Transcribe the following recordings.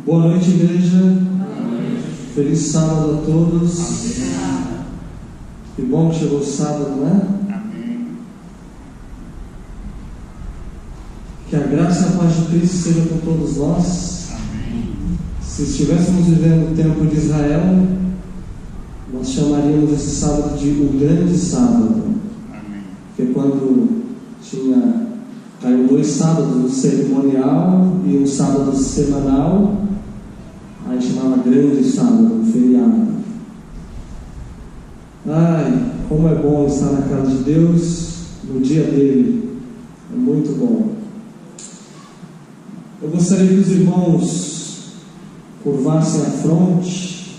Boa noite, igreja. Boa noite. Feliz sábado a todos. Amém. Que bom que chegou o sábado, né? Amém. Que a graça e a paz de Cristo seja com todos nós. Amém. Se estivéssemos vivendo o tempo de Israel, nós chamaríamos esse sábado de o grande sábado. Amém. Porque quando caiu 2 sábados, um cerimonial e um sábado semanal, aí chamava grande sábado, um feriado. Ai, como é bom estar na casa de Deus no dia dele, é muito bom. Eu gostaria que os irmãos curvassem a fronte,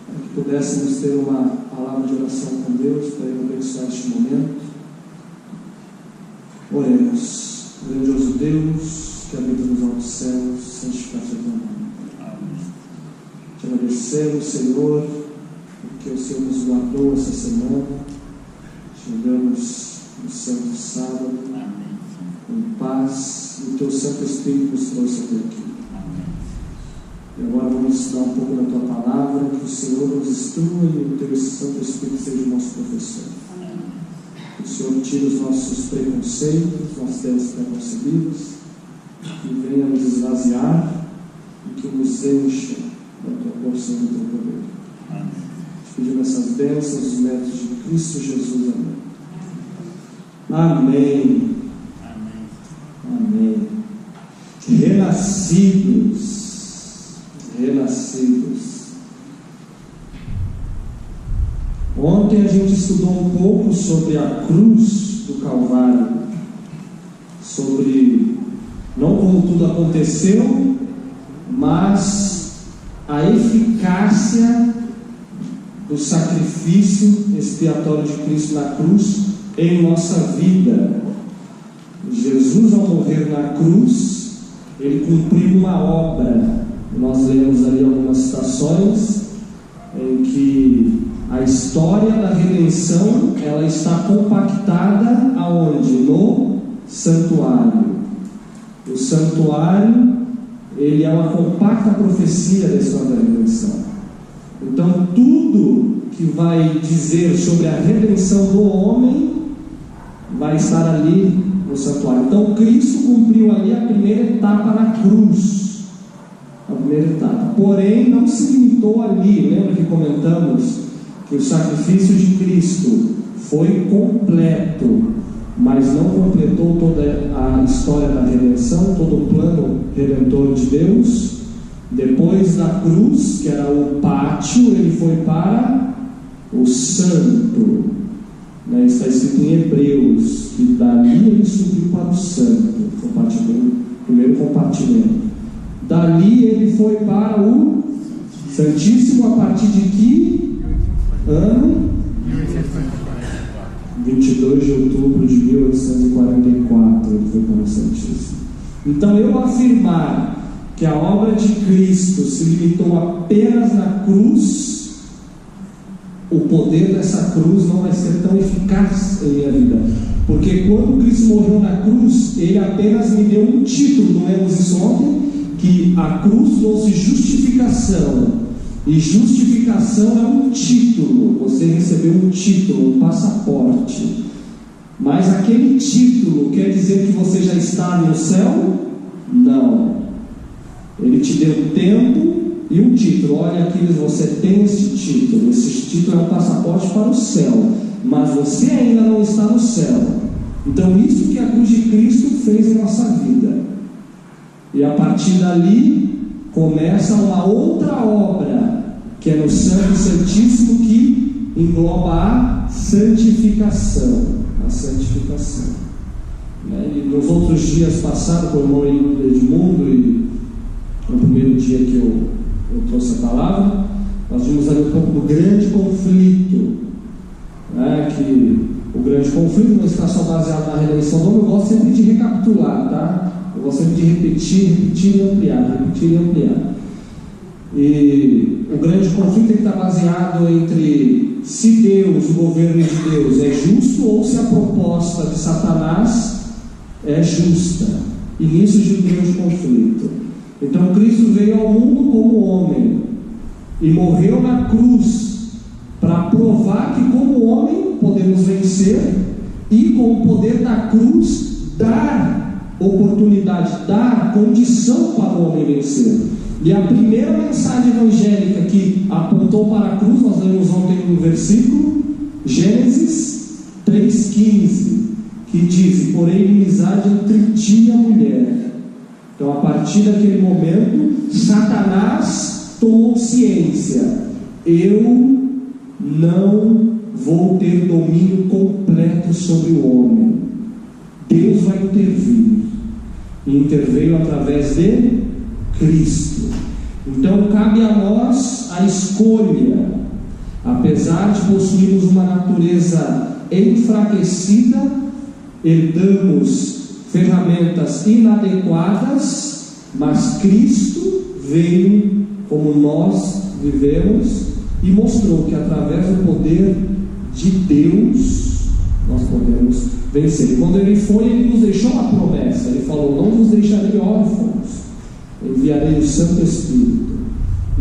para que pudéssemos ter uma palavra de oração com Deus, para Ele abençoar este momento. Oremos. Grandioso Deus, que habita nos altos céus, santificado seja o teu nome. Te agradecemos, Senhor, porque o Senhor nos guardou essa semana. Chegamos no santo sábado, com paz, e o teu Santo Espírito nos trouxe até aqui. E agora vamos estudar um pouco da tua palavra, que o Senhor nos instrua e o teu Santo Espírito seja o nosso professor. Que o Senhor tire os nossos preconceitos, nossas ideias preconcebidas, que venha nos esvaziar e que nos encha da tua força e do teu poder. Te pedimos essas bênçãos, os méritos de Cristo Jesus. Amém. Amém. Amém. Renascidos. Ontem a gente estudou um pouco sobre a cruz do Calvário, sobre não como tudo aconteceu, mas a eficácia do sacrifício expiatório de Cristo na cruz em nossa vida. Jesus, ao morrer na cruz, ele cumpriu uma obra. Nós lemos ali algumas citações em que a história da redenção, ela está compactada aonde? No santuário. O santuário, ele é uma compacta profecia da história da redenção. Então tudo que vai dizer sobre a redenção do homem vai estar ali no santuário. Então Cristo cumpriu ali a primeira etapa na cruz. A primeira etapa. Porém, não se limitou ali. Lembra que comentamos que o sacrifício de Cristo foi completo, mas não completou toda a história da redenção, todo o plano redentor de Deus. Depois da cruz, que era o pátio, ele foi para o santo, né? Está escrito em Hebreus que dali ele subiu para o santo, o primeiro compartimento. Dali ele foi para o Santíssimo a partir de que ano? 22 de outubro de 1844 ele foi para o Santíssimo. Então, eu afirmar que a obra de Cristo se limitou apenas na cruz, o poder dessa cruz não vai ser tão eficaz em minha vida, porque quando Cristo morreu na cruz, ele apenas me deu um título. Não lemos isso ontem? Que a cruz trouxe justificação, e justificação é um título. Você recebeu um título, um passaporte, mas aquele título quer dizer que você já está no céu? Não. Ele te deu tempo e um título. Olha aqui, você tem esse título. Esse título é um passaporte para o céu, mas você ainda não está no céu. Então isso que a cruz de Cristo fez em nossa vida. E a partir dali começa uma outra obra, que é no Santo Santíssimo, que engloba a santificação. A santificação. E nos outros dias passados, com o irmão Edmundo, e no primeiro dia que eu trouxe a palavra, nós vimos ali um pouco do grande conflito, que o grande conflito não está só baseado na redenção. Eu gosto sempre de recapitular, tá? Eu gosto sempre de repetir e ampliar. E o grande conflito está baseado entre se Deus, o governo de Deus, é justo ou se a proposta de Satanás é justa. E nisso gira o grande conflito. Então Cristo veio ao mundo como homem e morreu na cruz para provar que como homem podemos vencer e com o poder da cruz dar oportunidade, dar condição para o homem vencer. E a primeira mensagem evangélica que apontou para a cruz, nós lemos ontem no versículo, Gênesis 3,15, que diz: porém inimizade entre ti e a mulher. Então, a partir daquele momento, Satanás tomou ciência: eu não vou ter domínio completo sobre o homem. Deus vai intervir, e interveio através de Cristo. Então cabe a nós a escolha. Apesar de possuirmos uma natureza enfraquecida, herdamos ferramentas inadequadas, mas Cristo veio como nós vivemos e mostrou que através do poder de Deus nós podemos vencer. E quando Ele foi, Ele nos deixou uma promessa. Ele falou: não vos deixarei órfãos, enviarei o Santo Espírito,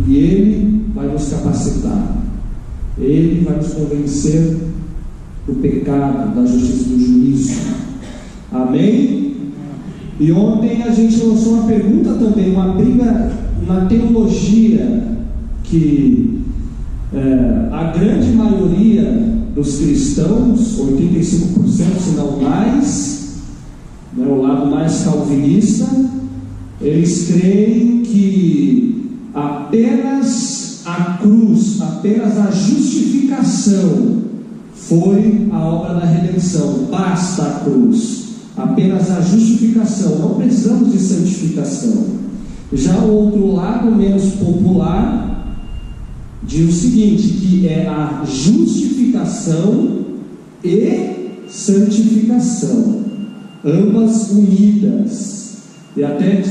e Ele vai nos capacitar, Ele vai nos convencer do pecado, da justiça e do juízo. Amém? E ontem a gente lançou uma pergunta também, uma briga na teologia, que a grande maioria dos cristãos, 85% se não mais, né, o lado mais calvinista, eles creem que apenas a cruz, apenas a justificação foi a obra da redenção. Basta a cruz, apenas a justificação, não precisamos de santificação. Já o outro lado, menos popular, diz o seguinte, que é a justificação e santificação, ambas unidas. E até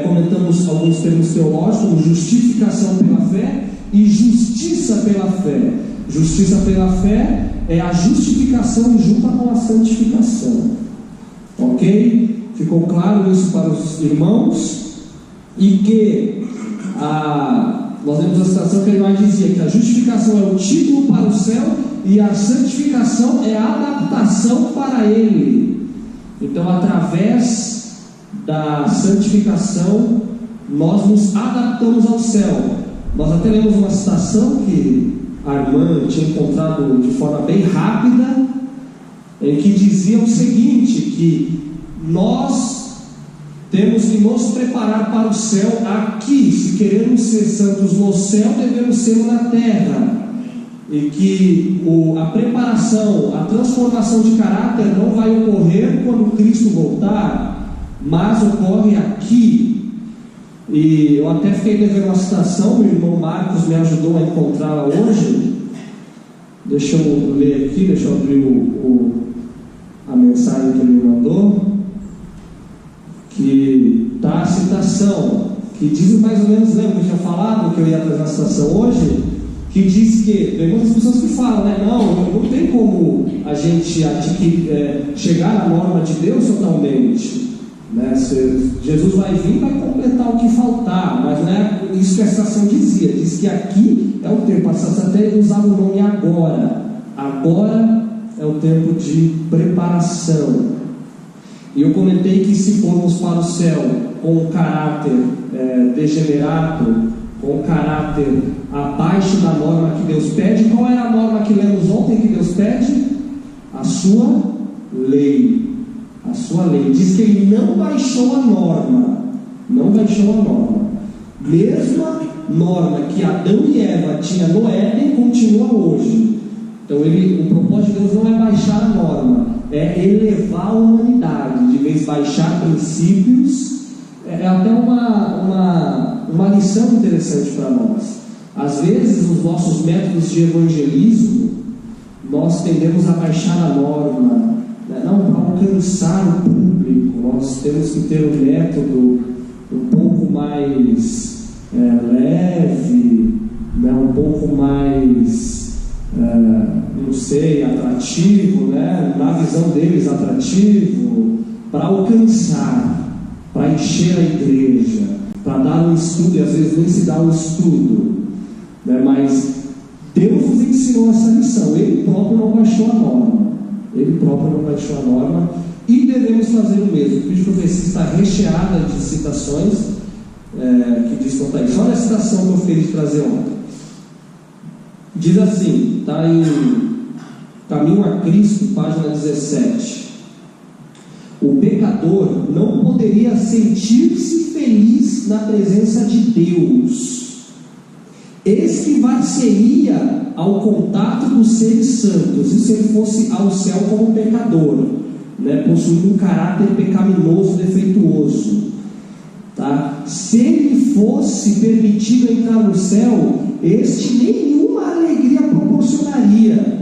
comentamos alguns termos teológicos, como justificação pela fé e justiça pela fé. Justiça pela fé é a justificação junto com a santificação. Ok? Ficou claro isso para os irmãos? E que nós vemos a citação que ele mais dizia, que a justificação é o título para o céu e a santificação é a adaptação para ele. Então, através da santificação, nós nos adaptamos ao céu. Nós até lemos uma citação que a irmã tinha encontrado de forma bem rápida, em que dizia o seguinte, que nós temos que nos preparar para o céu aqui. Se queremos ser santos no céu, devemos ser na terra. E que a preparação, a transformação de caráter não vai ocorrer quando Cristo voltar, mas ocorre aqui. E eu até fiquei devendo uma citação, o irmão Marcos me ajudou a encontrá-la hoje. Deixa eu ler aqui, deixa eu abrir a mensagem que ele me mandou, que está a citação, que diz mais ou menos, lembra que eu tinha falado que eu ia trazer a citação hoje, que diz que, tem muitas pessoas que falam, né, não tem como a gente chegar à norma de Deus totalmente, né? Jesus vai vir e vai completar o que faltar, mas não é isso que a citação dizia. Diz que aqui é o tempo, a citação até usava o nome agora é o tempo de preparação. E eu comentei que se formos para o céu com um caráter degenerado, com um caráter abaixo da norma que Deus pede, qual era a norma que lemos ontem que Deus pede? A sua lei. A sua lei. Diz que Ele não baixou a norma. Não baixou a norma. Mesma norma que Adão e Eva tinham no Éden, continua hoje. Então o propósito de Deus não é baixar a norma, é elevar a humanidade. De vez baixar princípios, é até uma lição interessante para nós. Às vezes, nos nossos métodos de evangelismo, nós tendemos a baixar a norma, né? Não, para alcançar o público, nós temos que ter um método um pouco mais leve, né? Um pouco mais, não sei, atrativo, né? Na visão deles, atrativo, para alcançar, para encher a igreja, para dar um estudo, e às vezes nem se dá um estudo, né? Mas Deus nos ensinou essa lição. Ele próprio não baixou a norma. Ele próprio não baixou a norma, e devemos fazer o mesmo. O livro de Profecia está recheada de citações que diz quanto a isso. Olha a citação que eu fiz de trazer ontem. Diz assim, está em Caminho a Cristo, página 17. O pecador não poderia sentir-se feliz na presença de Deus, esquivar-se-ia ao contato dos seres santos, e se ele fosse ao céu como pecador, né, possuindo um caráter pecaminoso, defeituoso, tá? Se ele fosse permitido entrar no céu, este nenhuma alegria proporcionaria.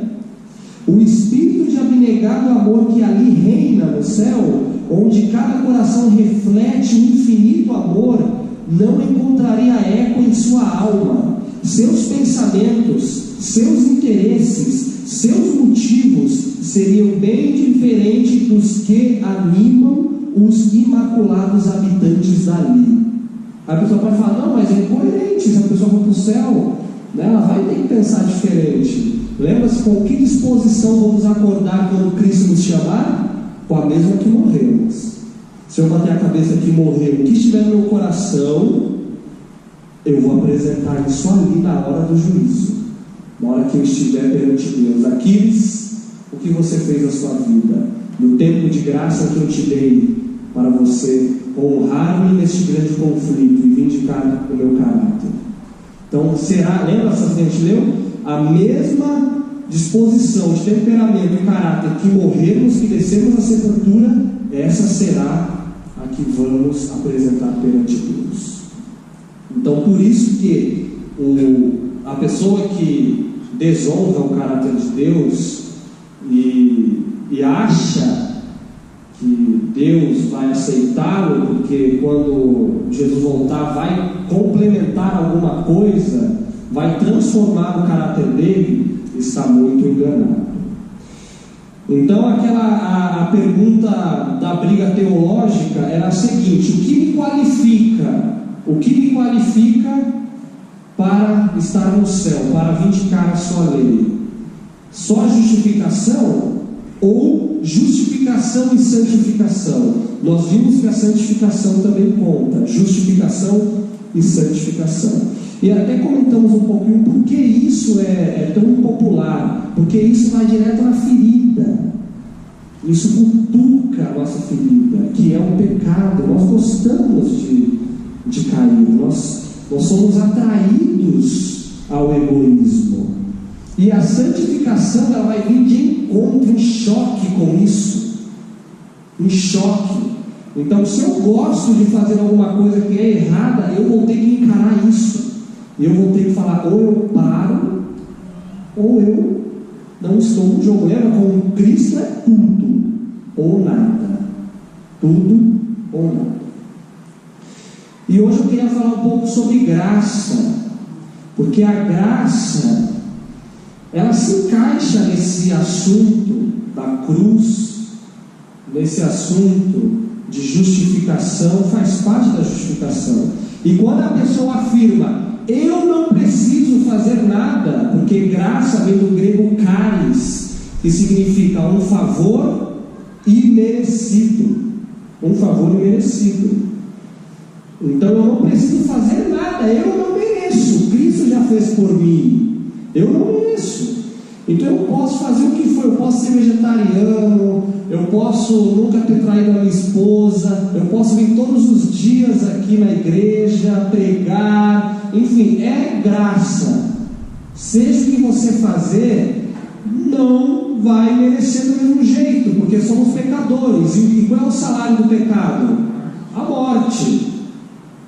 O espírito de abnegado amor que ali reina no céu, onde cada coração reflete um infinito amor, não encontraria eco em sua alma. Seus pensamentos, seus interesses, seus motivos seriam bem diferentes dos que animam os imaculados habitantes dali. A pessoa pode falar, não, mas é incoerente, se a pessoa for para o céu, né, ela vai ter que pensar diferente. Lembra-se com que disposição vamos acordar quando Cristo nos chamar? Com a mesma que morremos. Se eu bater a cabeça aqui e morrer, o que estiver no meu coração, eu vou apresentar isso ali na hora do juízo, na hora que eu estiver perante Deus. Aquiles, o que você fez na sua vida? No tempo de graça que eu te dei para você honrar-me neste grande conflito e vindicar o meu caráter. Então será, lembra essa que a gente leu? A mesma disposição de temperamento e caráter que morremos, que descemos à sepultura, essa será a que vamos apresentar perante Deus. Então, por isso que a pessoa que desonra o caráter de Deus e acha que Deus vai aceitá-lo, porque quando Jesus voltar vai complementar alguma coisa, vai transformar o caráter dele, está muito enganado. Então a pergunta da briga teológica era a seguinte: o que me qualifica? O que me qualifica para estar no céu, para vindicar a sua lei? Só a justificação ou justificação e santificação? Nós vimos que a santificação também conta, justificação e santificação. E até comentamos um pouquinho por que isso é tão impopular, porque isso vai direto na ferida, isso cutuca a nossa ferida, que é o pecado. Nós gostamos de cair, nós somos atraídos ao egoísmo, e a santificação ela vai vir de encontro, em choque com isso, em choque. Então, se eu gosto de fazer alguma coisa que é errada, eu vou ter que encarar isso. E eu vou ter que falar, ou eu paro, ou eu não estou no jogo. Lembra? Com Cristo é tudo ou nada. Tudo ou nada. E hoje eu queria falar um pouco sobre graça, porque a graça, ela se encaixa nesse assunto da cruz, nesse assunto de justificação, faz parte da justificação. E quando a pessoa afirma, eu não preciso fazer nada, porque graça vem do grego charis, que significa um favor imerecido. Um favor imerecido. Então eu não preciso fazer nada, eu não mereço. Cristo já fez por mim. Eu não mereço. Então eu posso fazer o que for, eu posso ser vegetariano, eu posso nunca ter traído a minha esposa, eu posso vir todos os dias aqui na igreja, pregar, enfim, é graça. Seja o que você fazer, não vai merecer do mesmo jeito, porque somos pecadores. E qual é o salário do pecado? A morte.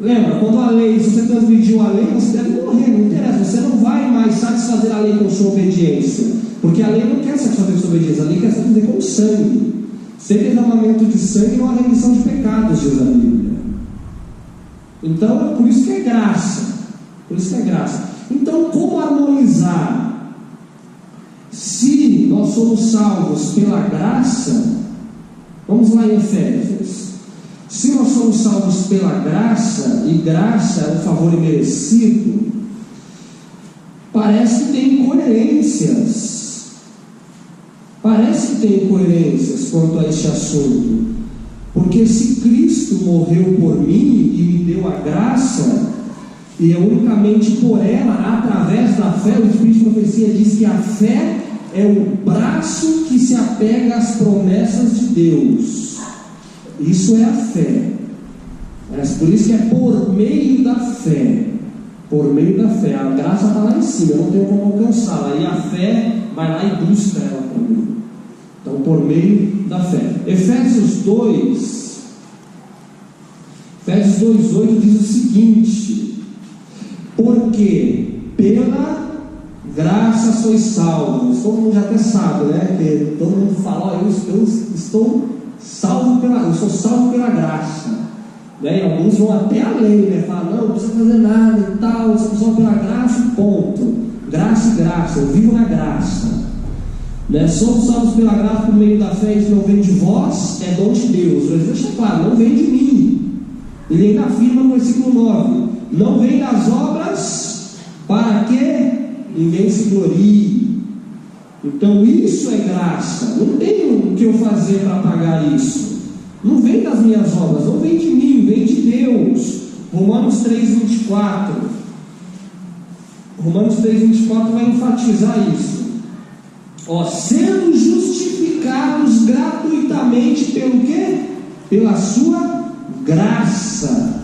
Lembra, quando a lei, se você transgrediu a lei, você deve morrer, não interessa, você não vai mais satisfazer a lei com sua obediência, porque a lei não quer satisfazer sua obediência, a lei quer satisfazer com sangue. Sem derramamento de sangue não há remissão de pecados, diz a Bíblia. Então, por isso que é graça. Por isso que é graça. Então, como harmonizar? Se nós somos salvos pela graça, vamos lá em Efésios. Se nós somos salvos pela graça, e graça é um favor imerecido, parece que tem incoerências. Parece que tem incoerências quanto a este assunto. Porque se Cristo morreu por mim e me deu a graça, e é unicamente por ela, através da fé, o Espírito de Profecia diz que a fé é o braço que se apega às promessas de Deus. Isso é a fé. Mas por isso que é por meio da fé. Por meio da fé. A graça está lá em cima, eu não tenho como alcançá-la. E a fé vai lá e busca ela para mim. Então, por meio da fé. Efésios 2:8 diz o seguinte: porque pela graça sois salvos. Todo mundo já até sabe, né? Que todo mundo fala, eu estou salvo eu sou salvo pela graça, né? E alguns vão até além, né? Falam, não precisa fazer nada e tal, eu sou salvo pela graça e ponto. Graça e graça, eu vivo na graça, né? Somos salvos pela graça por meio da fé, isso não vem de vós, é dom de Deus. Mas deixa claro, não vem de mim. Ele ainda afirma no versículo 9: não vem das obras, para que ninguém se glorie. Então isso é graça. Não tenho o que eu fazer para pagar isso. Não vem das minhas obras, não vem de mim, vem de Deus. Romanos 3:24 vai enfatizar isso. Sendo justificados gratuitamente pelo quê? Pela sua graça,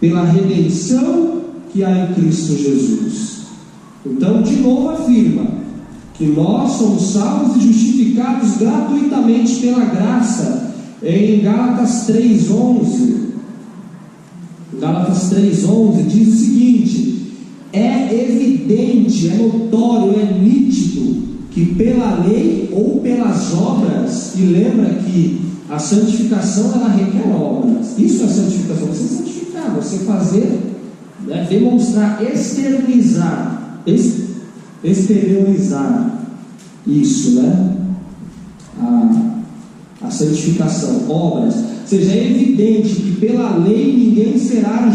pela redenção que há em Cristo Jesus. Então, de novo afirma que nós somos salvos e justificados gratuitamente pela graça. Em Gálatas 3:11 diz o seguinte: é evidente, é notório, é nítido que pela lei ou pelas obras, e lembra que a santificação ela requer obras. Isso é santificação, você santificar, você fazer, né, demonstrar, exteriorizar isso, né? A santificação, obras. Ou seja, é evidente que pela lei ninguém será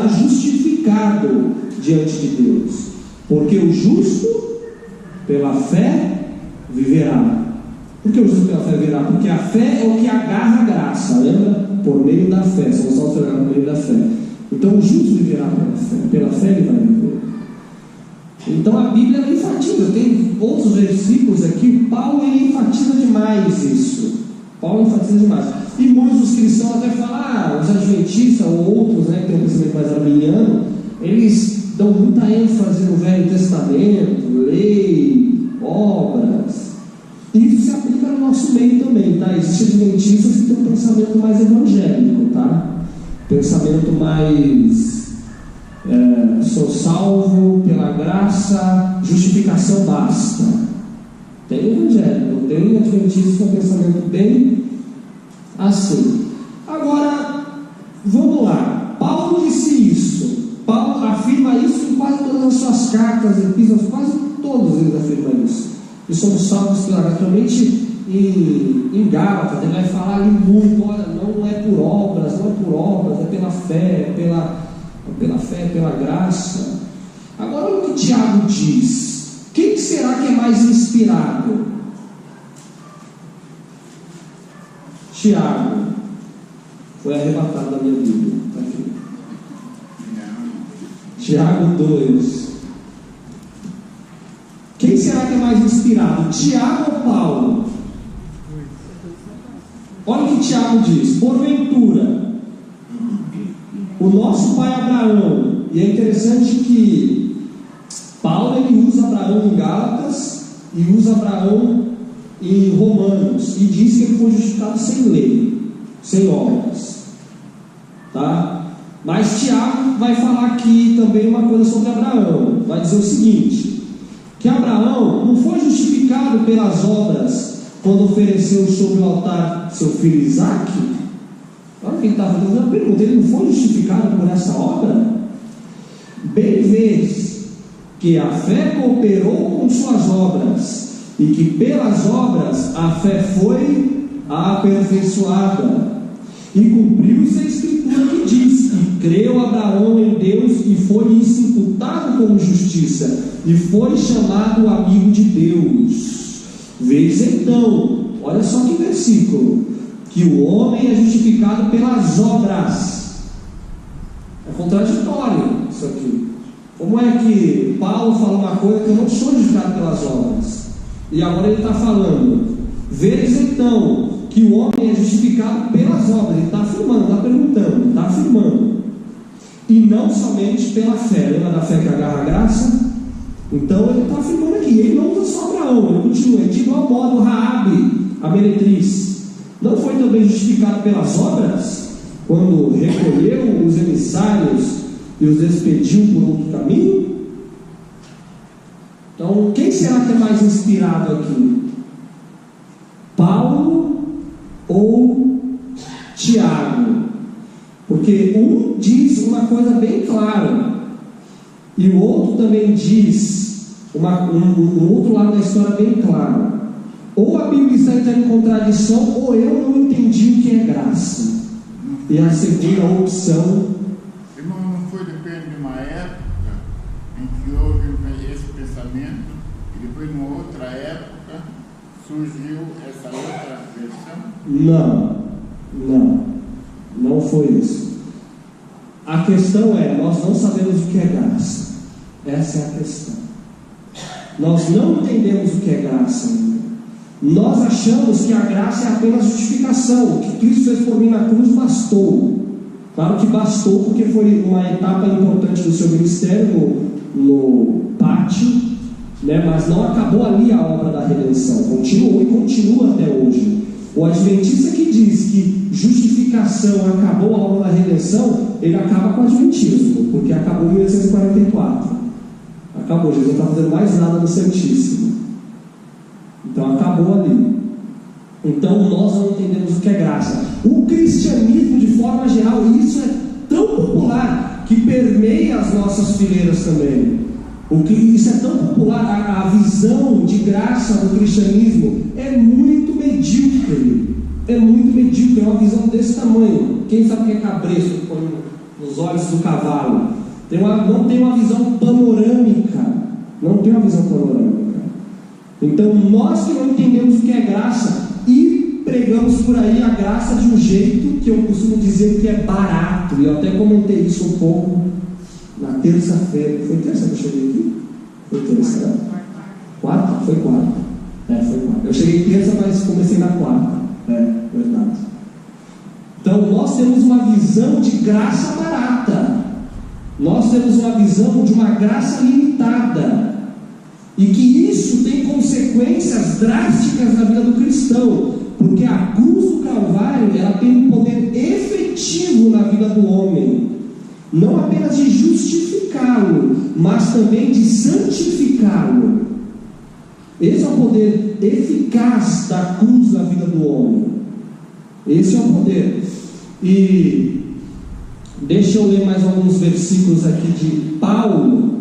justificado diante de Deus, porque o justo pela fé viverá. Por que o justo pela fé viverá? Porque a fé é o que agarra a graça, lembra? Por meio da fé, somos salvos por meio da fé. Então o justo viverá pela fé ele vai viver. Então a Bíblia enfatiza, tem outros versículos aqui, Paulo ele enfatiza demais isso. E muitos dos cristãos até falam, os adventistas ou outros, né, que têm um pensamento mais arminiano, eles dão muita ênfase no Velho Testamento, lei, obras. E isso se aplica no nosso meio também, tá? Existem adventistas que têm um pensamento mais evangélico, tá? Pensamento mais sou salvo pela graça, justificação basta. Tem evangélico, tem adventistas com pensamento bem assim. Agora, vamos lá. Paulo disse isso. Paulo afirma isso em quase todas as suas cartas, epístolas, quase todos eles afirmam isso. E somos salvos pela graça. Realmente em Gálatas ele vai falar ali muito, olha, não é por obras, é pela fé, pela fé, pela graça. Agora olha o que Tiago diz. Quem será que é mais inspirado? Tiago foi arrebatado da minha Bíblia. Tá aqui. Tiago 2. Quem será que é mais inspirado? Tiago ou Paulo? Olha o que Tiago diz: porventura, o nosso pai Abraão, e é interessante que Paulo ele usa Abraão em Gálatas e usa Abraão em Romanos, e diz que ele foi justificado sem lei, sem obras, tá? Mas Tiago vai falar aqui também uma coisa sobre Abraão. Vai dizer o seguinte: que Abraão não foi justificado pelas obras quando ofereceu sobre o altar seu filho Isaque. Olha quem está fazendo uma pergunta: ele não foi justificado por essa obra? Bem vês que a fé cooperou com suas obras, e que pelas obras a fé foi aperfeiçoada. E cumpriu-se a escritura que diz: e creu Abraão em Deus, e foi isso imputado como justiça, e foi chamado amigo de Deus. Veis então, olha só que versículo, que o homem é justificado pelas obras. É contraditório isso aqui. Como é que Paulo fala uma coisa que eu não sou justificado pelas obras? E agora ele está falando: veis então que o homem é justificado pelas obras. Ele está afirmando, está perguntando, está afirmando. E não somente pela fé. Lembra da fé que agarra a graça? Então ele está afirmando aqui. Ele não usa só Abraão, ele continua. De igual modo, Raabe, a meretriz, não foi também justificado pelas obras, quando recolheu os emissários e os expediu por outro caminho? Então, quem será que é mais inspirado aqui? Paulo ou Tiago? Porque um diz uma coisa bem clara, e o outro também diz um outro lado da história bem claro. Ou a Bíblia está entrando em contradição, ou eu não entendi o que é graça. E a segunda opção. Irmão, não foi depende de uma época em que houve esse pensamento, e depois, numa outra época, surgiu essa outra versão? Não foi isso. A questão é: nós não sabemos o que é graça. Essa é a questão. Nós não entendemos o que é graça ainda. Nós achamos que a graça é apenas justificação. O que Cristo fez por mim na cruz bastou. Claro que bastou, porque foi uma etapa importante do seu ministério no pátio, né? Mas não acabou ali a obra da redenção. Continuou e continua até hoje. O adventista que diz que justificação acabou a obra da redenção, ele acaba com o adventismo, porque acabou em 1844. Acabou, Jesus não está fazendo mais nada no Santíssimo. Então acabou ali. Então nós não entendemos o que é graça. O cristianismo, de forma geral, isso é tão popular que permeia as nossas fileiras também. Isso é tão popular, a visão de graça do cristianismo é muito medíocre. É muito medíocre, é uma visão desse tamanho. Quem sabe o que é cabresto que põe nos olhos do cavalo? Não tem uma visão panorâmica. Não tem uma visão panorâmica. Então nós que não entendemos o que é graça e pregamos por aí a graça de um jeito que eu costumo dizer que é barato. E eu até comentei isso um pouco na terça-feira. Foi terça que eu cheguei aqui? Foi terça, né? Quarta? Foi quarta. Foi quarta. Eu cheguei terça, mas comecei na quarta. Verdade. Então nós temos uma visão de graça barata. Nós temos uma visão de uma graça limitada. E que isso tem consequências drásticas na vida do cristão. Porque a cruz do Calvário, ela tem um poder efetivo na vida do homem. Não apenas de justificá-lo, mas também de santificá-lo. Esse é o poder eficaz da cruz na vida do homem. Esse é o poder. E deixa eu ler mais alguns versículos aqui de Paulo.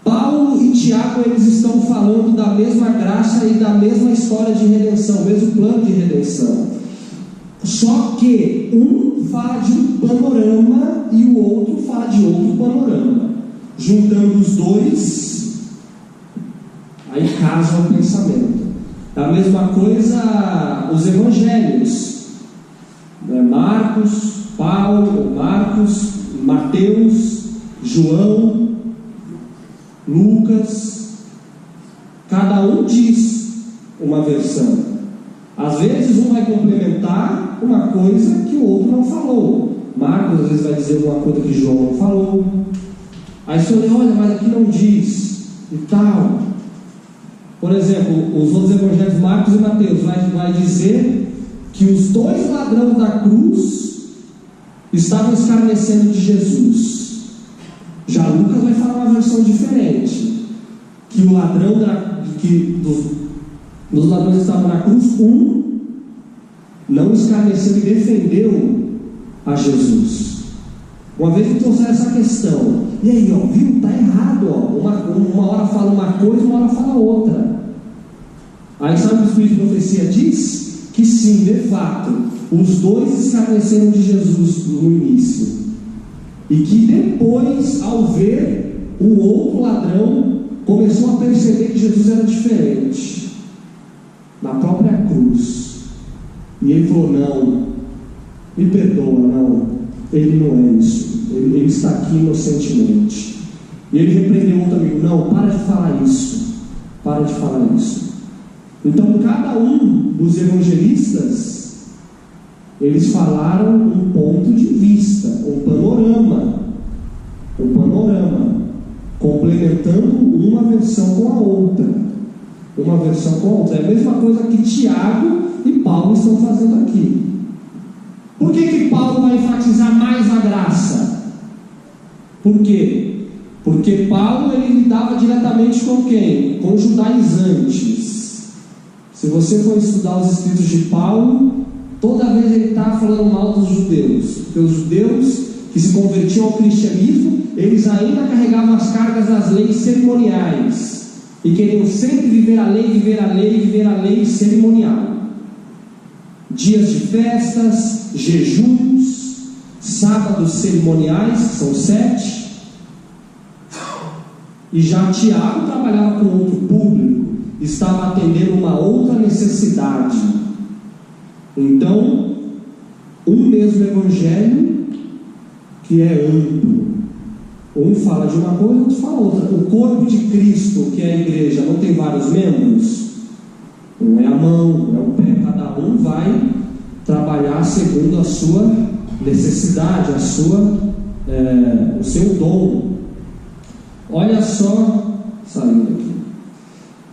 Paulo e Tiago, eles estão falando da mesma graça e da mesma história de redenção, mesmo plano de redenção. Só que um fala de um panorama e o outro fala de outro panorama. Juntando os dois, aí casa o pensamento. A mesma coisa os evangelhos, Marcos, Mateus, João, Lucas, cada um diz uma versão. Às vezes um vai complementar uma coisa que o outro não falou. Marcos às vezes vai dizer uma coisa que João não falou. Aí você olha, mas aqui não diz e tal. Por exemplo, os outros evangelhos, Marcos e Mateus, vai dizer que os dois ladrões da cruz estavam escarnecendo de Jesus. Já Lucas vai falar uma versão diferente, que o ladrão dos ladrões que estavam na cruz, um não escarneceu e defendeu a Jesus. Uma vez que trouxeram essa questão, e aí, viu? Está errado, uma hora fala uma coisa, uma hora fala outra. Aí sabe o que o Espírito de profecia diz? Que sim, de fato, os dois escarneceram de Jesus no início, e que depois, ao ver o outro ladrão, começou a perceber que Jesus era diferente, na própria cruz. E ele falou: não, me perdoa, não, ele não é isso, ele está aqui inocentemente. E ele repreendeu outro amigo: não, para de falar isso, para de falar isso. Então cada um dos evangelistas, eles falaram um ponto de vista, um panorama, complementando uma versão com a outra, é a mesma coisa que Tiago e Paulo estão fazendo aqui. Por que Paulo vai enfatizar mais a graça? Por quê? Porque Paulo, ele lidava diretamente com quem? Com judaizantes. Se você for estudar os escritos de Paulo, toda vez ele está falando mal dos judeus, porque os judeus que se convertiam ao cristianismo, eles ainda carregavam as cargas das leis cerimoniais e queriam sempre viver a lei cerimonial. Dias de festas, jejuns, sábados cerimoniais, que são 7. E já Tiago trabalhava com outro público, estava atendendo uma outra necessidade. Então, um mesmo evangelho que é amplo. Um fala de uma coisa, outro fala outra. O corpo de Cristo, que é a igreja, não tem vários membros? Um é a mão, é o pé. Cada um vai trabalhar segundo a sua necessidade, o seu dom. Olha só, saindo aqui.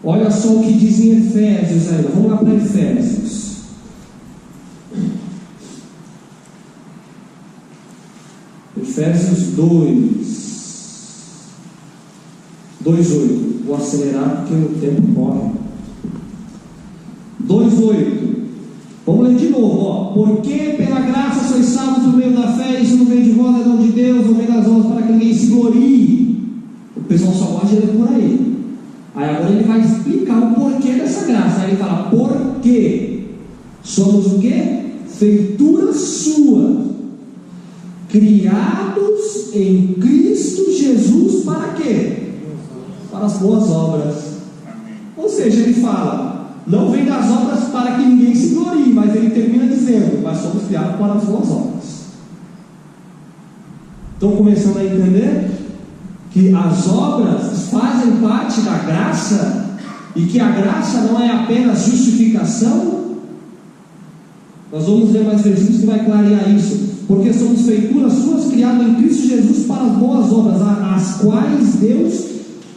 Olha só o que diz em Efésios ainda. Vamos lá para Efésios. Efésios 2:8. Vou acelerar porque o tempo corre. 2:8. Vamos ler de novo, porque pela graça sois salvos por meio da fé, isso não vem de vós, é dom de Deus, não vem das obras para que ninguém se glorie. O pessoal só gosta de ler por aí. Aí agora ele vai explicar o porquê dessa graça. Aí ele fala: porque somos o quê? Feitura sua, criados em Cristo Jesus para quê? Para as boas obras. Ou seja, ele fala, não vem das obras para que ninguém se glorie, mas ele termina dizendo: mas somos criados para as boas obras. Estão começando a entender que as obras fazem parte da graça e que a graça não é apenas justificação? Nós vamos ler mais versículos que vai clarear isso. Porque somos feituras suas, criadas em Cristo Jesus para as boas obras, as quais Deus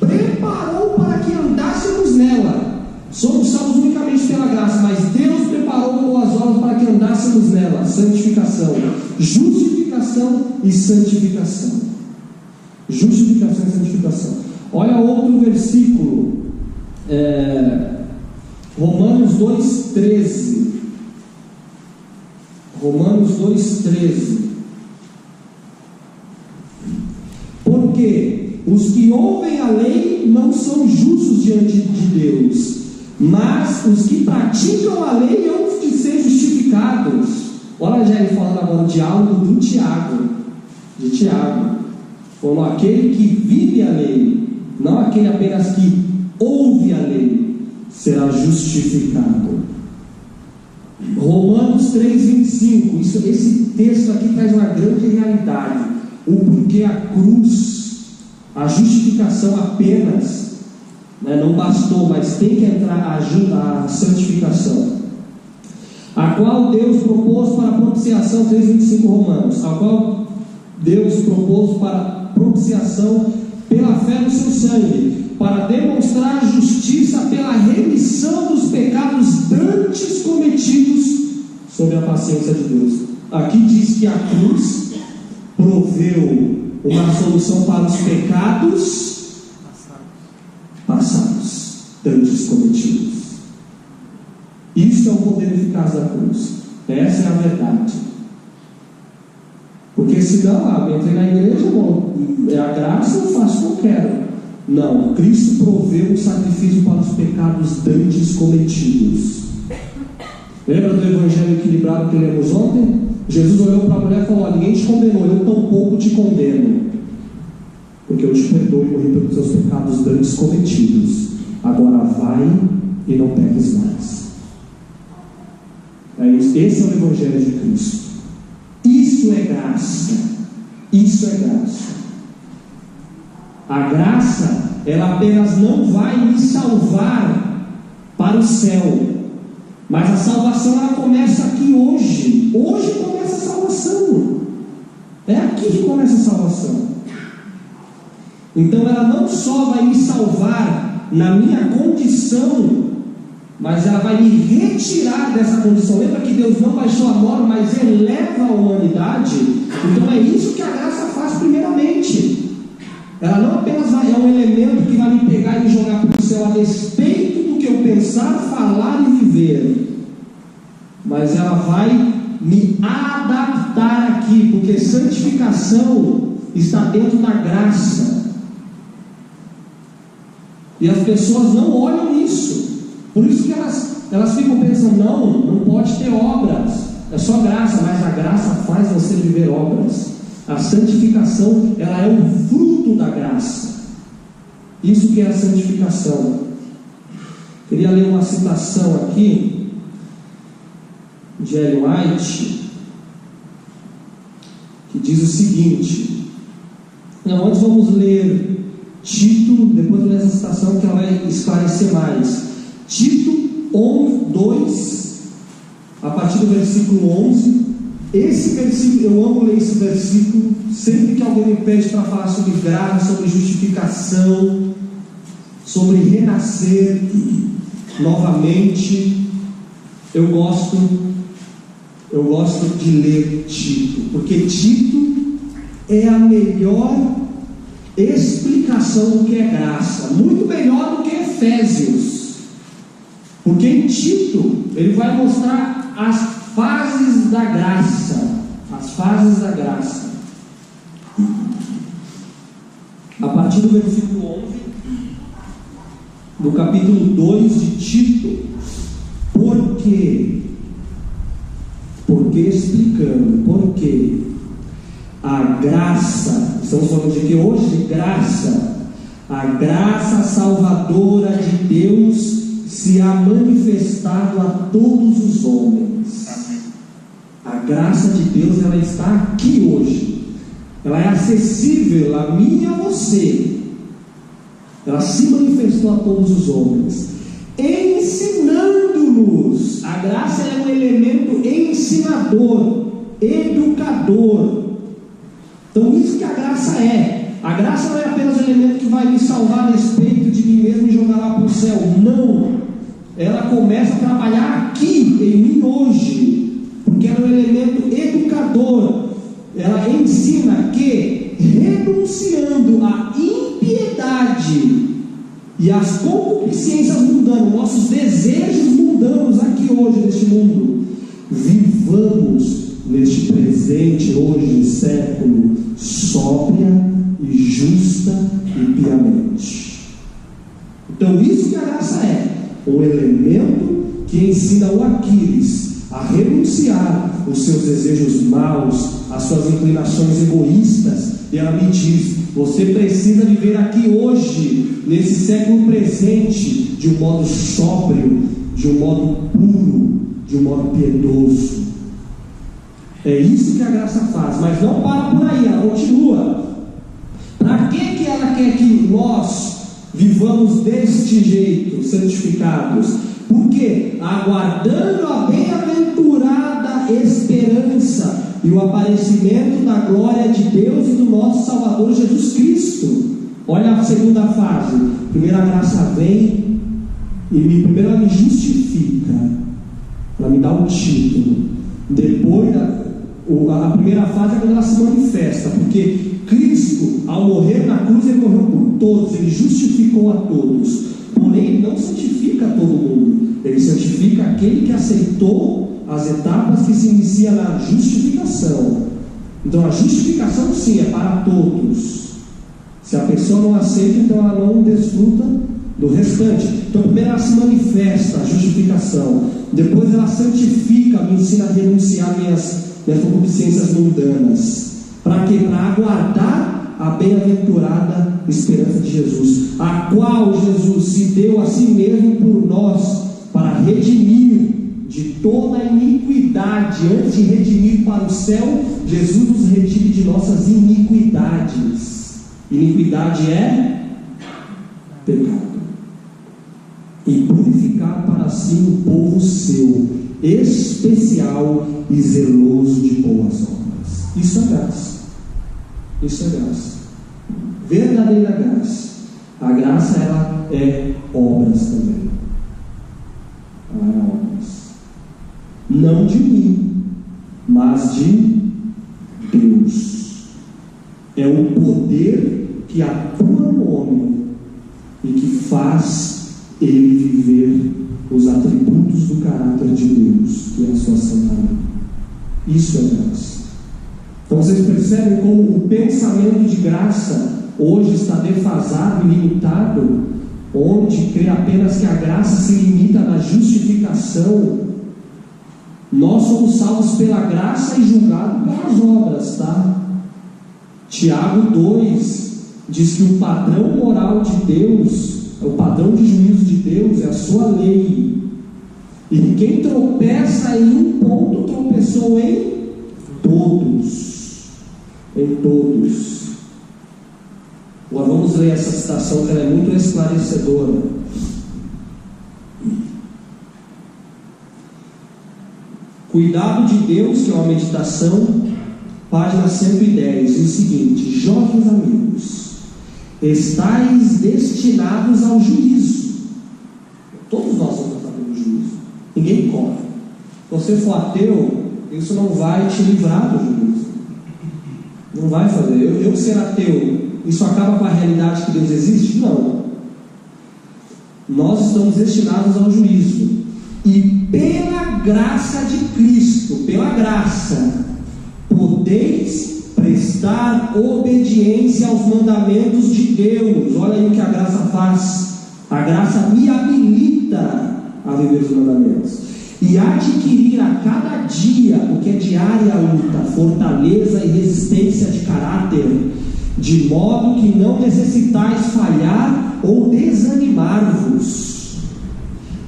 preparou para que andássemos nela. Somos salvos unicamente pela graça, mas Deus preparou boas obras para que andássemos nela. Santificação, justificação e santificação. Justificação e santificação. Olha outro versículo, Romanos 2:13. Romanos 2:13. Porque os que ouvem a lei não são justos diante de Deus, mas os que praticam a lei hão de ser justificados. Olha já ele falando agora o diálogo do Tiago, de Tiago. Falou: aquele que vive a lei, não aquele apenas que ouve a lei, será justificado. Romanos 3:25. Esse texto aqui traz uma grande realidade. O porquê a cruz, a justificação apenas, não bastou, mas tem que entrar a santificação, a qual Deus propôs para a propiciação. 3:25 Romanos. A qual Deus propôs para propiciação pela fé no seu sangue, para demonstrar a justiça pela remissão dos pecados dantes cometidos sob a paciência de Deus. Aqui diz que a cruz proveu uma solução para os pecados passados, dantes cometidos. Isso é o poder eficaz da cruz. Essa é a verdade. Porque senão, eu entrei na igreja, é a graça, eu faço o que eu quero. Não, Cristo proveu um sacrifício para os pecados dantes cometidos. Lembra do evangelho equilibrado que lemos ontem? Jesus olhou para a mulher e falou: ninguém te condenou, eu tampouco te condeno, porque eu te perdoo e morri pelos seus pecados grandes cometidos. Agora vai e não peques mais. É isso. Esse é o evangelho de Cristo. Isso é graça. Isso é graça. A graça, ela apenas não vai me salvar para o céu, mas a salvação, ela começa aqui hoje. Hoje começa a salvação. É aqui que começa a salvação. Então ela não só vai me salvar na minha condição, mas ela vai me retirar dessa condição. Lembra que Deus não baixou a norma, mas eleva a humanidade? Então é isso que a graça faz primeiramente. Ela não apenas é um elemento que vai me pegar e me jogar para o céu a despeito do que eu pensar, falar e viver, mas ela vai me adaptar aqui, porque santificação está dentro da graça, e as pessoas não olham isso. Por isso que elas ficam pensando: não pode ter obras, é só graça. Mas a graça faz você viver obras. A santificação, ela é o fruto da graça. Isso que é a santificação. Queria ler uma citação aqui de Ellen White, que diz o seguinte. Não, antes vamos ler Tito, depois eu ler essa citação que ela vai esclarecer mais. Tito 2, a partir do versículo 11. Esse versículo, eu amo ler esse versículo. Sempre que alguém me pede para falar sobre graça, sobre justificação, sobre renascer novamente, eu gosto de ler Tito, porque Tito é a melhor explicação do que é graça, muito melhor do que Efésios, porque em Tito ele vai mostrar as fases da graça, as fases da graça. A partir do versículo 11 do capítulo 2 de Tito. Porque explicando, porque a graça, estamos falando de que hoje? Graça, a graça salvadora de Deus se há manifestado a todos os homens. A graça de Deus, ela está aqui hoje. Ela é acessível a mim e a você. Ela se manifestou a todos os homens, ensinando-nos. A graça é um elemento ensinador, educador. Então isso que a graça é. A graça não é apenas um elemento que vai me salvar a despeito de mim mesmo e jogar lá para o céu. Não. Ela começa a trabalhar aqui em mim hoje, porque ela é um elemento educador. Ela ensina que, renunciando à impiedade e às concupiscências mundanas, nossos desejos mundanos aqui hoje neste mundo, vivamos neste presente, hoje, século, sóbria e justa e piamente. Então isso que a graça é, um elemento que ensina o Aquiles a renunciar os seus desejos maus, as suas inclinações egoístas, e ela me diz: você precisa viver aqui hoje, nesse século presente, de um modo sóbrio, de um modo puro, de um modo piedoso. É isso que a graça faz, mas não para por aí, ela continua. Para que ela quer que nós vivamos deste jeito, santificados? Porque aguardando a bem-aventurada esperança e o aparecimento da glória de Deus e do nosso Salvador Jesus Cristo. Olha a segunda fase. Primeiro a graça vem e primeiro ela me justifica, ela me dá um título. Depois a primeira fase é quando ela se manifesta, porque Cristo, ao morrer na cruz, ele morreu por todos, ele justificou a todos. Porém, ele não santifica todo mundo, ele santifica aquele que aceitou as etapas que se inicia na justificação. Então a justificação sim é para todos. Se a pessoa não aceita, então ela não desfruta do restante. Então primeiro ela se manifesta, a justificação, depois ela santifica, me ensina a renunciar minhas concupiscências mundanas. Para quê? Para aguardar a bem-aventurada esperança de Jesus, a qual Jesus se deu a si mesmo por nós, para redimir de toda a iniquidade. Antes de redimir para o céu, Jesus nos redime de nossas iniquidades. Iniquidade é pecado. E purificar para si um povo seu, especial e zeloso de boas obras. Isso é graça. Isso é graça. Verdadeira graça. A graça, ela é obras também. Ela é obras. Não de mim, mas de Deus. É o poder que atua no homem e que faz ele viver os atributos do caráter de Deus, que é a sua santa lei. Isso é graça. Então vocês percebem como o pensamento de graça hoje está defasado e limitado, onde crê apenas que a graça se limita na justificação. Nós somos salvos pela graça e julgados pelas obras, tá? Tiago 2 diz que o padrão moral de Deus, o padrão de juízo de Deus é a sua lei. E quem tropeça em um ponto, tropeçou em todos. Em todos. Agora vamos ler essa citação, que ela é muito esclarecedora. Cuidado de Deus, que é uma meditação, página 110, diz o seguinte: jovens amigos, estáis destinados ao juízo. Todos nós vamos passar pelo juízo. Ninguém corre. Se você for ateu, isso não vai te livrar do juízo. Não vai fazer. Eu ser ateu, isso acaba com a realidade que Deus existe? Não. Nós estamos destinados ao juízo. E pela graça de Cristo, pela graça, podeis prestar obediência aos mandamentos de Deus. Olha aí o que a graça faz. A graça me habilita a viver os mandamentos e adquirir a cada dia, o que é diária luta, fortaleza e resistência de caráter, de modo que não necessitais falhar ou desanimar-vos.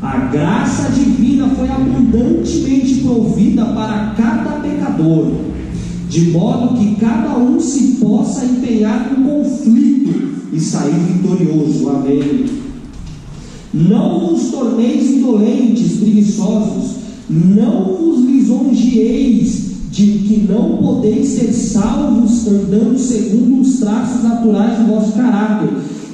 A graça divina foi abundantemente provida para cada pecador, de modo que cada um se possa empenhar no conflito e sair vitorioso. Amém. Não vos torneis indolentes, preguiçosos, não vos lisonjeeis de que não podeis ser salvos andando segundo os traços naturais do vosso caráter,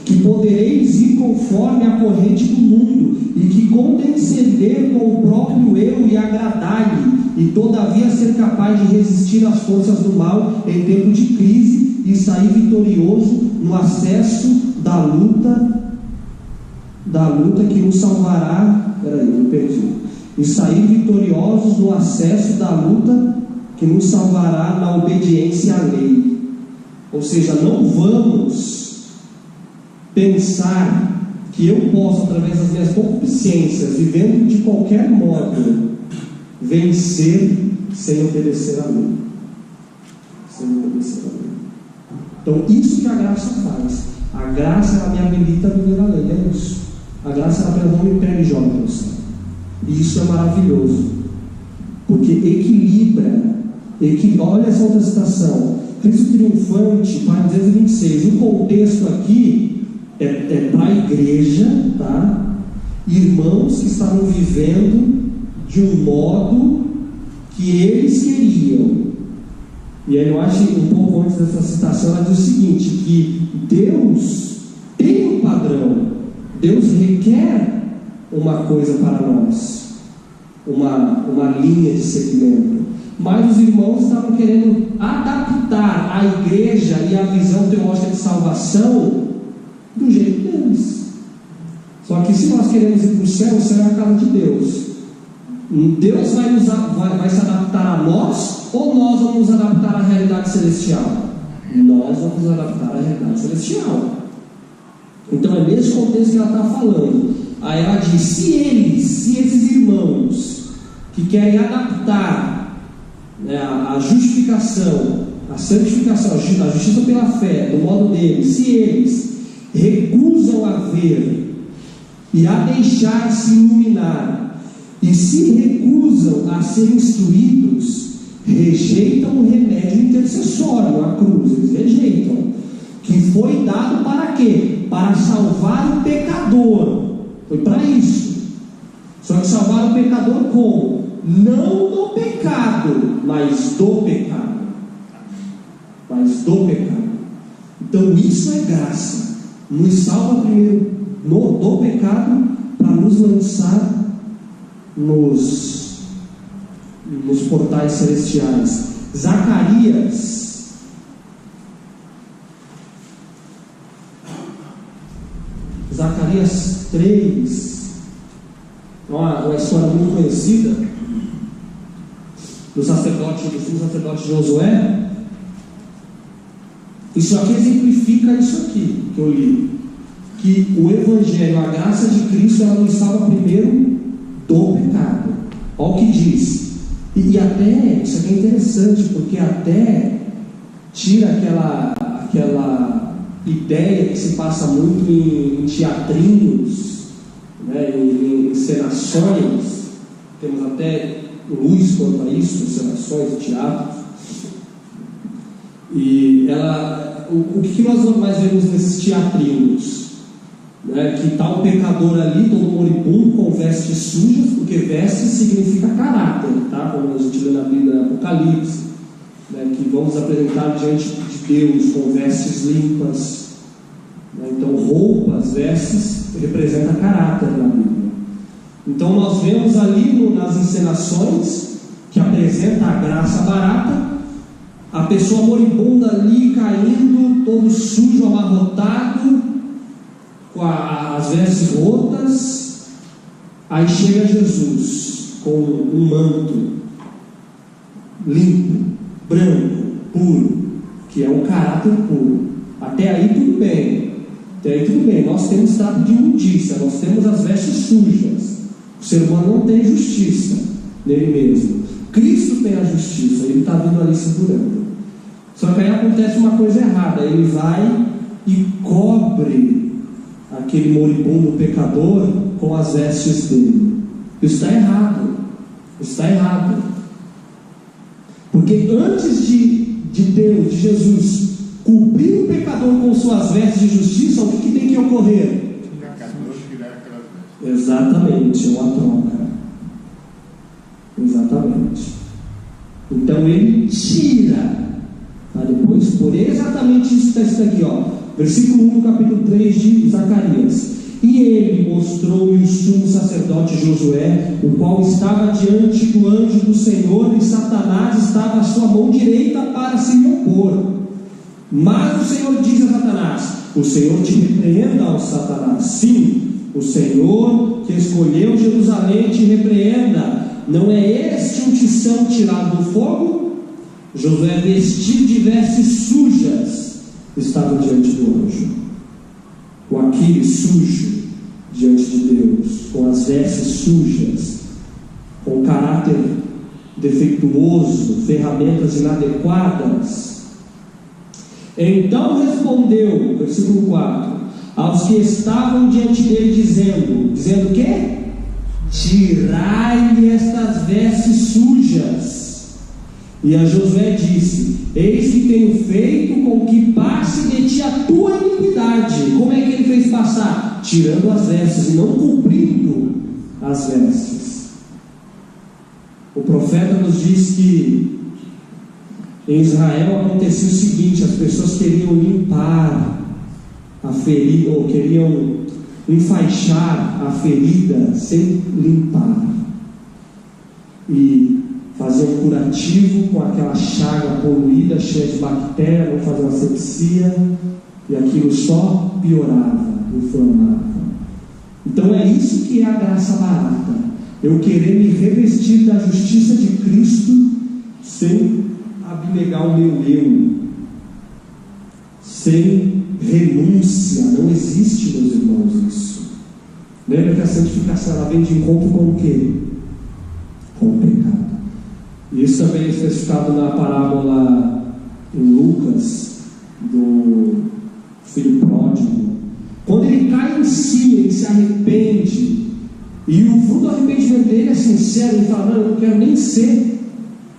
que podereis ir conforme a corrente do mundo, e que condescender com o próprio eu e agradar-lhe, e todavia ser capaz de resistir às forças do mal em tempo de crise, e sair vitorioso no acesso da luta que nos salvará. E sair vitoriosos no acesso da luta que nos salvará na obediência à lei. Ou seja, não vamos pensar que eu posso, através das minhas concupiscências, vivendo de qualquer modo, vencer sem obedecer à lei. Sem obedecer à lei. Então, isso que a graça faz. A graça, ela me habilita a viver a lei. É isso. A graça, ela não me pega e joga para o céu. E isso é maravilhoso, porque equilibra. Olha essa outra citação: Cristo triunfante, página 226. O contexto aqui é para a igreja, tá? Irmãos que estavam vivendo de um modo que eles queriam. E aí eu acho, um pouco antes dessa citação, ela diz o seguinte: que Deus tem um padrão. Deus requer uma coisa para nós, uma linha de seguimento. Mas os irmãos estavam querendo adaptar a igreja e a visão teológica de salvação do jeito deles. Só que se nós queremos ir para o céu é a casa de Deus. Deus vai se adaptar a nós, ou nós vamos nos adaptar à realidade celestial? Nós vamos nos adaptar à realidade celestial. Então é nesse contexto contexto que ela está falando. Aí ela diz: se esses irmãos que querem adaptar, né, a justificação, a santificação, a justiça pela fé, do modo deles, se eles recusam a ver e a deixar-se iluminar, e se recusam a ser instruídos, rejeitam o remédio intercessório, a cruz, eles rejeitam, que foi dado para quê? Para salvar o pecador. Foi para isso. Só que salvar o pecador como? Não do pecado, mas do pecado. Mas do pecado. Então isso é graça. Nos salva primeiro do pecado, para nos lançar nos portais celestiais. Zacarias 3, uma história muito conhecida do sumo sacerdote Josué. Isso aqui exemplifica isso aqui que eu li, que o Evangelho, a graça de Cristo, ela nos salva primeiro do pecado. Olha o que diz. E até, isso aqui é interessante, porque até tira aquela ideia que se passa muito em teatrinhos, né, em encenações. Temos até luz quanto a isso, encenações, teatros. E o que nós mais vemos nesses teatrinhos? Né, que está um pecador ali, todo moribundo, com vestes sujas, porque vestes significa caráter, tá? Como a gente lê na Bíblia, no Apocalipse, né, que vamos apresentar diante de Deus com vestes limpas, né? Então roupas, vestes, representa caráter na Bíblia. Então nós vemos ali nas encenações que apresenta a graça barata, a pessoa moribunda ali caindo, todo sujo, amarrotado, com as vestes rotas. Aí chega Jesus com um manto limpo, branco, puro, que é um caráter puro. Até aí tudo bem. Nós temos trato de imundícia, nós temos as vestes sujas. O ser humano não tem justiça nele mesmo. Cristo tem a justiça, ele está vindo ali segurando. Só que aí acontece uma coisa errada. Ele vai e cobre aquele moribundo pecador com as vestes dele. Isso está errado. Está errado. Porque antes de Deus, de Jesus, cobrir o pecador com suas vestes de justiça, o que tem que ocorrer? Exatamente, é uma troca. Exatamente. Então ele tira. Depois, por exatamente isso que está escrito aqui, ó. Versículo 1 do capítulo 3 de Zacarias. E ele mostrou-me o sumo sacerdote Josué, o qual estava diante do anjo do Senhor, e Satanás estava à sua mão direita para se lhe opor. Mas o Senhor diz a Satanás: o Senhor te repreenda, ó Satanás. Sim, o Senhor que escolheu Jerusalém te repreenda. Não é este um tição tirado do fogo? Josué, vestido de vestes sujas, estava diante do anjo. O Aquiles sujo diante de Deus, com as vestes sujas, com caráter defeituoso, ferramentas inadequadas. Então respondeu, versículo 4, aos que estavam diante dele, dizendo o quê? Tirai-lhe estas vestes sujas. E a Josué disse: eis que tenho feito com que passe de ti a tua iniquidade. Como é que ele fez passar? Tirando as vestes e não cobrindo as vestes. O profeta nos diz que em Israel acontecia o seguinte: as pessoas queriam limpar a ferida, ou queriam enfaixar a ferida sem limpar, e fazer um curativo com aquela chaga poluída, cheia de bactéria, não fazer uma asepsia, e aquilo só piorava, inflamava. Então é isso que é a graça barata. Eu querer me revestir da justiça de Cristo sem abnegar o meu eu, sem renúncia. Não existe, meus irmãos, isso. Lembra que a santificação ela vem de encontro com o quê? Com o pecado. E isso também é especificado na parábola em Lucas, do filho pródigo. Quando ele cai em si, ele se arrepende, e o fruto do arrependimento dele é sincero. Ele fala: não, eu não quero nem ser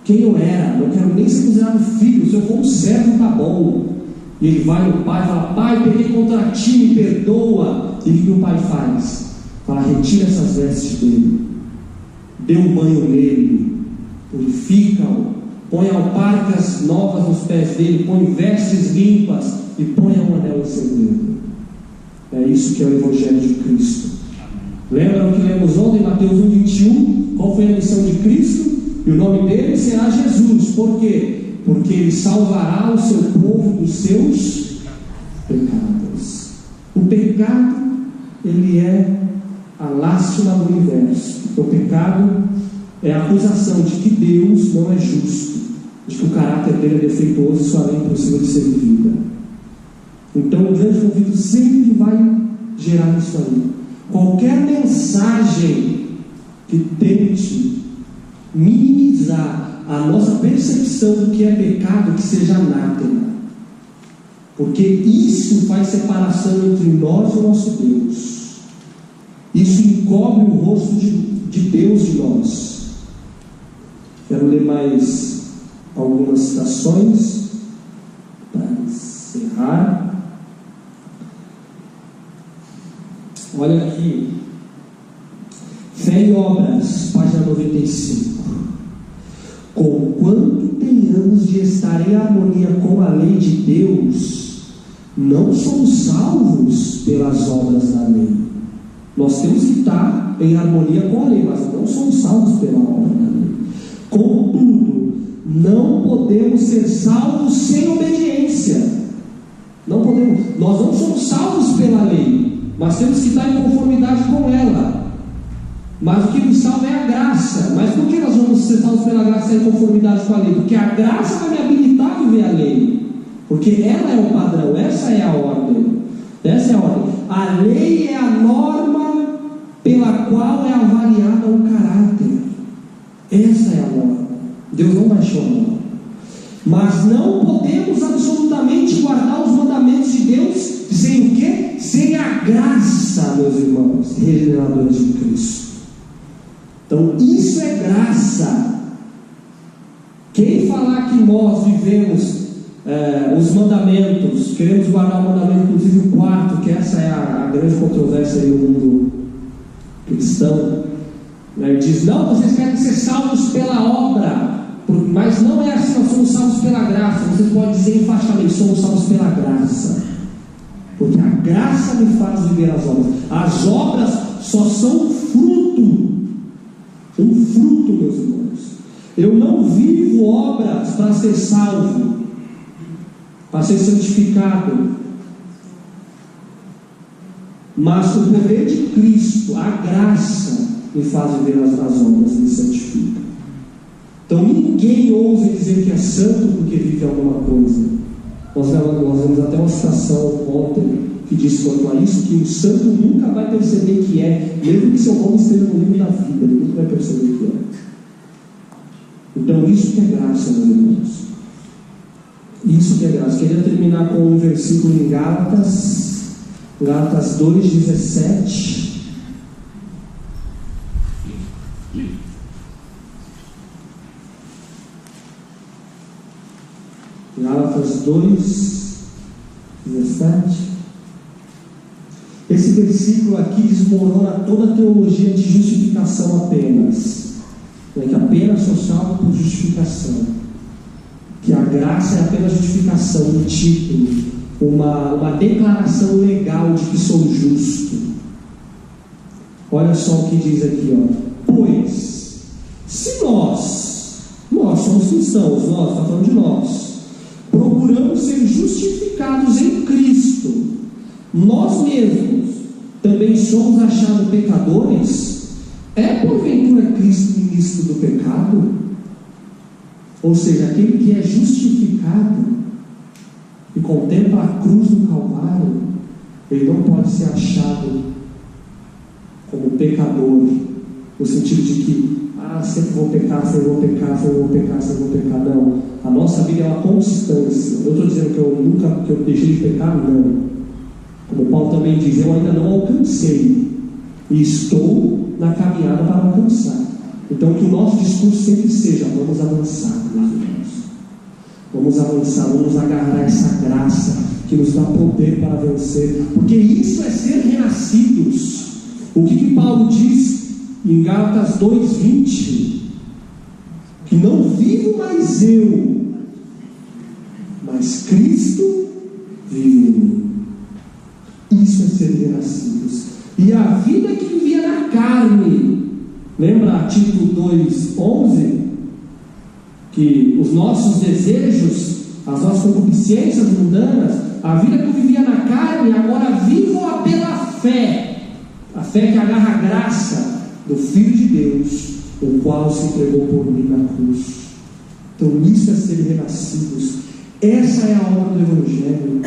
quem eu era, não quero nem ser considerado filho. Se eu for um servo, tá bom. E ele vai no pai e fala: pai, peguei contra ti, me perdoa. E o que o pai faz? Fala: retira essas vestes dele, dê um banho nele, purifica-o, põe alparcas novas nos pés dele, põe vestes limpas e põe um anel em seu dedo. É isso que é o Evangelho de Cristo. Lembram que lemos ontem, Mateus 1,21? Qual foi a missão de Cristo? E o nome dele será Jesus. Por quê? Porque ele salvará o seu povo dos seus pecados. O pecado, ele é a lástima do universo. O pecado é a acusação de que Deus não é justo, de que o caráter dele é defeituoso e sua lei é impossível de ser vivida. Então o grande conflito sempre vai gerar isso aí. Qualquer mensagem que tente minimizar a nossa percepção do que é pecado, que seja anátema, porque isso faz separação entre nós e o nosso Deus. Isso encobre o rosto de Deus de nós. Quero ler mais algumas citações para encerrar. Olha aqui, Fé e Obras, página 95. Conquanto tenhamos de estar em harmonia com a lei de Deus, não somos salvos pelas obras da lei. Nós temos que estar em harmonia com a lei, mas não somos salvos pela obra da lei. Contudo, não podemos ser salvos sem obediência. Não podemos. Nós não somos salvos pela lei, mas temos que estar em conformidade com ela. Mas o que nos salva é a graça. Mas por que nós vamos ser salvos pela graça em conformidade com a lei? Porque a graça vai me habilitar a viver a lei, porque ela é o padrão, essa é a ordem. Essa é a ordem. A lei é a norma pela qual é avaliado o caráter. Essa é a norma. Deus não baixou a norma. Mas não podemos absolutamente guardar os mandamentos de Deus sem o quê? Sem a graça, meus irmãos, regeneradores de Cristo. Então isso é graça. Quem falar que nós vivemos os mandamentos, queremos guardar o mandamento, inclusive o quarto, que essa é a grande controvérsia aí no mundo cristão, diz: não, vocês querem ser salvos pela obra, mas não é assim. Nós somos salvos pela graça. Você pode dizer enfaticamente: somos salvos pela graça, porque a graça me faz viver as obras. As obras só são fruto, meus irmãos. Eu não vivo obras para ser salvo, para ser santificado, mas o poder de Cristo, a graça, me faz viver as obras, me santifica. Então ninguém ousa dizer que é santo porque vive alguma coisa. Nós vemos até uma citação ontem que diz quanto a isso, que o santo nunca vai perceber que é, mesmo que seu nome esteja no livro da vida, ele nunca vai perceber que é. Então isso que é graça, meus irmãos. Isso que é graça. Queria terminar com um versículo em Gálatas 2,17. Gálatas 2,17. Esse versículo aqui desmorona toda a teologia de justificação apenas. Que apenas sou salvo por justificação. Que a graça é apenas justificação, um título, uma declaração legal de que sou justo. Olha só o que diz aqui, ó. Pois, se nós somos cristãos, nós, está falando de nós, procuramos ser justificados em Cristo, nós mesmos também somos achados pecadores, é porventura Cristo ministro do pecado? Ou seja, aquele que é justificado e contempla a cruz do Calvário, ele não pode ser achado como pecador, no sentido de que sempre vou pecar, sempre vou pecar, sempre vou pecar, sempre vou pecar. Não, a nossa vida é uma constância. Eu estou dizendo que eu deixei de pecar? Não. Como Paulo também diz, eu ainda não alcancei e estou na caminhada para alcançar. Então que o nosso discurso sempre seja: vamos avançar, meus irmãos, vamos avançar, vamos agarrar essa graça que nos dá poder para vencer, porque isso é ser renascidos. O que Paulo diz em Gálatas 2:20? Que não vivo mais eu, mas Cristo vive em mim. Isso é ser renascidos. E a vida que vivia na carne, lembra Tito 2:11? Que os nossos desejos, as nossas concupiscências mundanas, a vida que eu vivia na carne, agora vivo-a pela fé. A fé que agarra a graça do Filho de Deus, o qual se entregou por mim na cruz. Então isso é ser renascidos. Essa é a obra do Evangelho.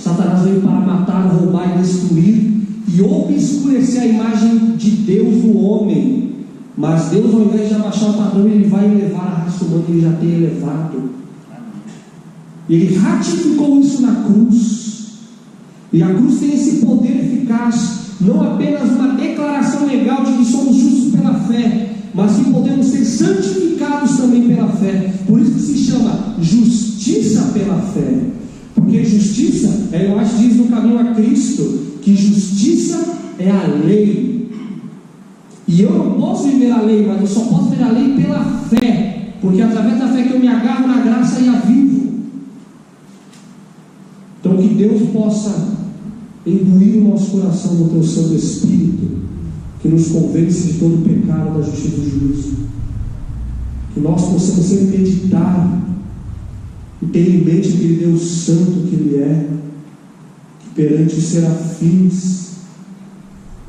Satanás veio para matar, roubar e destruir e obscurecer a imagem de Deus no homem. Mas Deus, ao invés de abaixar o padrão, Ele vai elevar a raça humana que Ele já tem elevado. E Ele ratificou isso na cruz. E a cruz tem esse poder eficaz, não apenas uma declaração legal de que somos justos pela fé, mas que podemos ser santificados também pela fé. Por isso que se chama justiça pela fé. Porque justiça, eu acho que diz no Caminho a Cristo, que justiça é a lei. E eu não posso viver a lei, mas eu só posso viver a lei pela fé, porque através da fé que eu me agarro na graça e a vivo. Então que Deus possa imbuir o nosso coração no Teu Santo Espírito, que nos convence de todo o pecado, da justiça e do juízo. Que nós possamos sempre meditar e ter em mente aquele Deus Santo que Ele é, que perante os serafins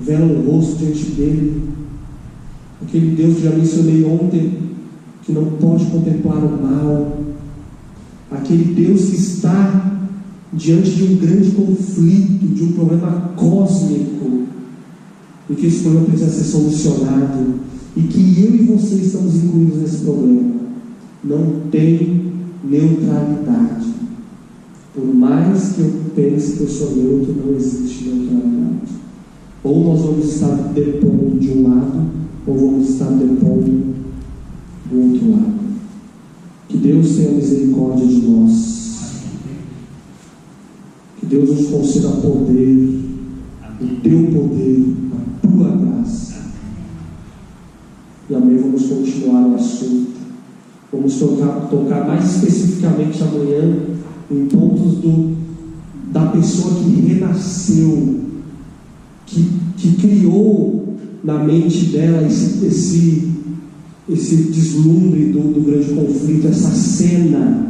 velam o rosto diante dEle, aquele Deus que já mencionei ontem, que não pode contemplar o mal, aquele Deus que está diante de um grande conflito, de um problema cósmico, e que esse problema precisa ser solucionado, e que eu e você estamos incluídos nesse problema. Não tem neutralidade. Por mais que eu pense que eu sou neutro, não existe neutralidade. Ou nós vamos estar depondo de um lado, ou vamos estar depondo do outro lado. Que Deus tenha misericórdia de nós. Que Deus nos conceda poder, o Teu poder, a Tua graça. E amém, vamos continuar o assunto. Vamos tocar mais especificamente amanhã em pontos da pessoa que renasceu, que criou na mente dela esse deslumbre do grande conflito, essa cena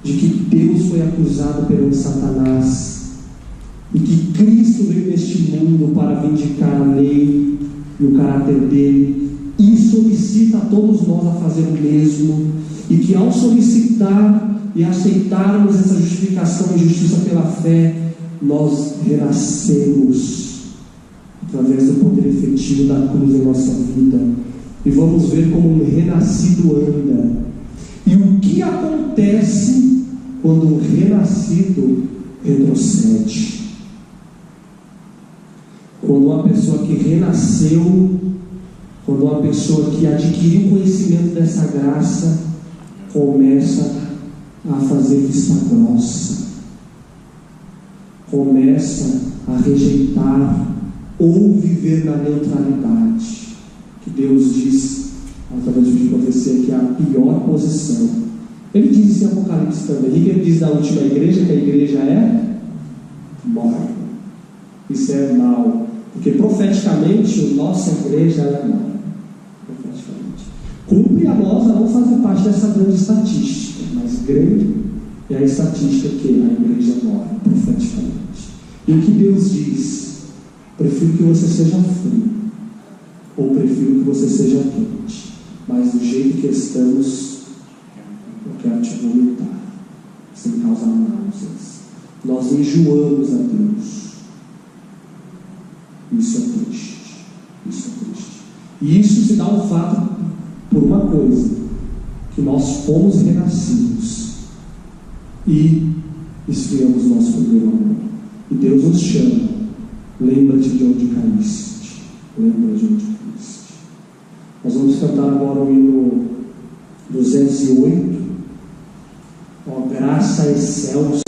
de que Deus foi acusado perante Satanás e que Cristo veio neste mundo para vindicar a lei e o caráter dele, e solicita a todos nós a fazer o mesmo, e que ao solicitar e aceitarmos essa justificação e justiça pela fé, nós renascemos através do poder efetivo da cruz em nossa vida, e vamos ver como um renascido anda, e o que acontece quando um renascido retrocede. Quando uma pessoa que renasceu, quando uma pessoa que adquiriu conhecimento dessa graça começa a fazer vista grossa, começa a rejeitar ou viver na neutralidade, que Deus diz através de profecia que é a pior posição. Ele diz isso em Apocalipse também. E ele diz da última igreja que a igreja é morta. Isso é mal, porque profeticamente a nossa igreja é morta. Cumpre a nós a não fazer parte dessa grande estatística, mas grande é a estatística que a igreja morre profeticamente. E o que Deus diz? Prefiro que você seja frio, ou prefiro que você seja quente, mas do jeito que estamos, eu quero te vomitar, sem causar mal. circunstâncias. Nós enjoamos a Deus. Isso é triste. Isso é triste. E isso se dá ao fato por uma coisa, que nós fomos renascidos e esfriamos nosso primeiro amor. E Deus nos chama. Lembra-te de onde caíste. Lembra de onde caíste. Nós vamos cantar agora o hino 208. Ó graça excelsa